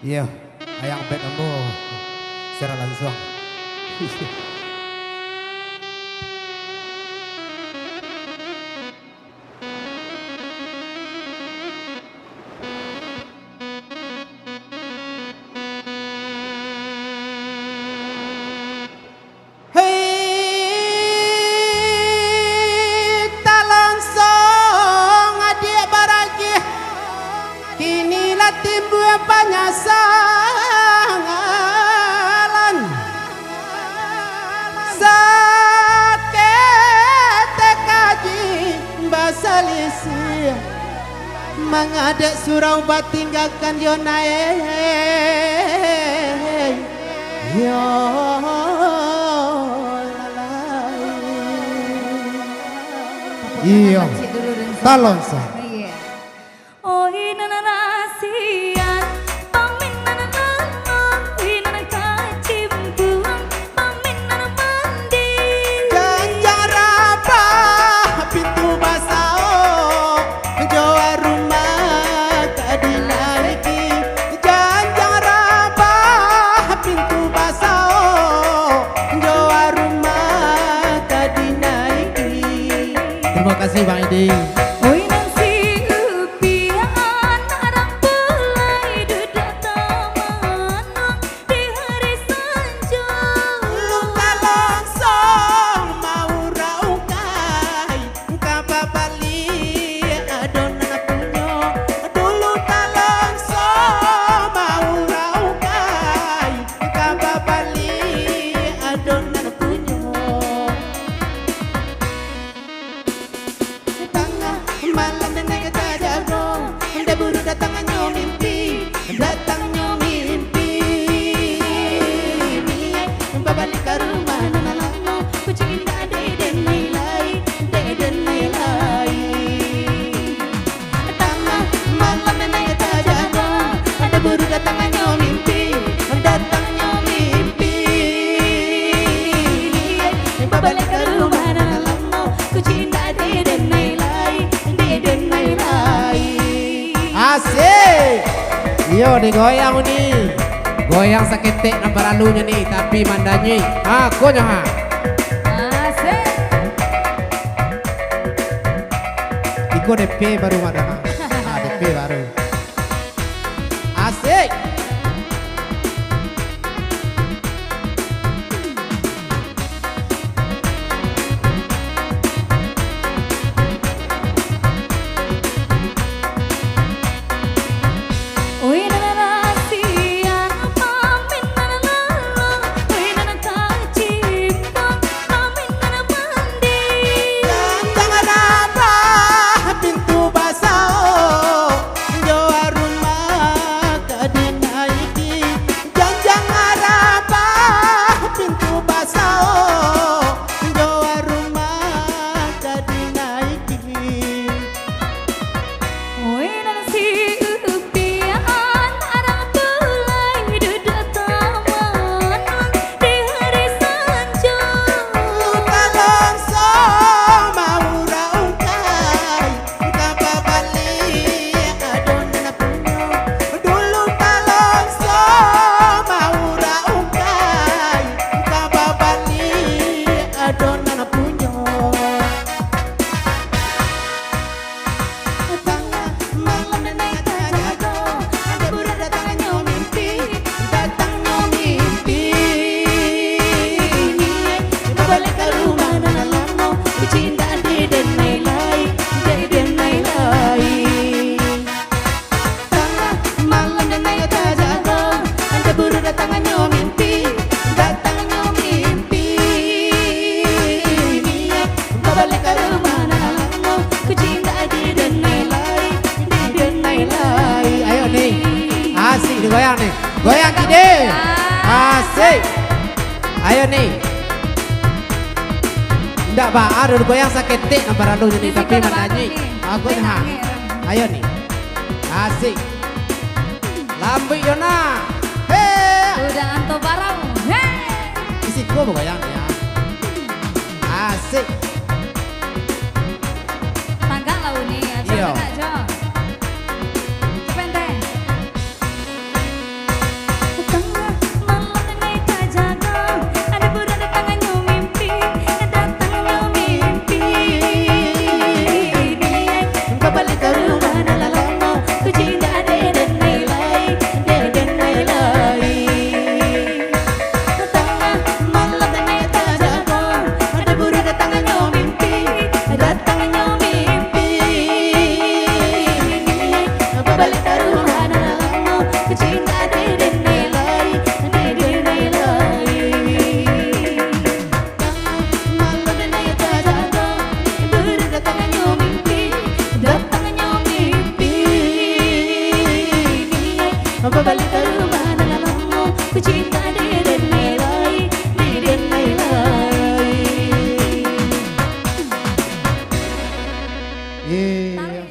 Iya, ayang bet kamu secara langsung. Hei, talangsong adik baragi, kinilah timbul panyasangan. Sakit kaji basalisi, mengadek surau bat tinggalkan yonae. Yo iya, talonsa. Oh inana rasian, paminana nanong, inana kacimbuan, paminana mandi. Janjang rapa pintu basao, joa rumah tak dinaiki. Janjang rapa pintu basao, joa rumah tak dinaiki. Terima kasih Bang Edi. Oi nang si upian arang pelai dudak tamanong di hari sanjo. Luka longsong mau raukai, kababali adonan punyo. Dulu talongsong mau raukai, kababali adonan punyo. Tengah malam dan naik jago, anda buru datangnya mimpi, datangnya mimpi. Babalik ke rumah nalamo, kucing indah deden nilai, deden nilai. Tengah malam dan naik jago, anda buru datangnya mimpi, datangnya mimpi. Babalik ke rumah nalamo, kucing indah deden nilai, deden nilai. Asik. Yo digoyang nih. Goyang saketek nomor alunya nih tapi mandanyi. Aku nyoha. Asik. Iko DP baru ada. DP baru. Asik. Oi nana rasian, paminana nanong, oi nana kacimbuan, paminana mandi. Jangan apa pintu basao, joa rumah tak dinaiki. Jangan apa pintu basao, joa rumah tak dinaiki. Oi nana si upian arang pelai dudak tamanong di hari sanjo. Luka longsong mau raukai, kababali adonan punyo. Dulu talongsong mau raukai, kababali adonan punyo. Tengah malam dan naik jago, ada buru datangnya mimpi, datangnya mimpi. Balik ke rumah nalamo, cinta deden nilai, deden nilai. Tengah malam dan naik jago, ada buru datangnya mimpi, datangnya mimpi. Balik ke rumah nalamo, cinta deden nilai, deden nilai. Ayo nih, asik digoyang nih, goyang ide, asik. Ayo nih. Ndak ba, ada goyang saketek nomor alunya nih tapi mandanyi. Aku nyoha. Ayo nih. Asik. Lambi Yona. Hei. Udah anto barang. Hei. Isi gua goyang ya. Asik. Tangga lau nih, Iya. Jo. Pendek. Iya.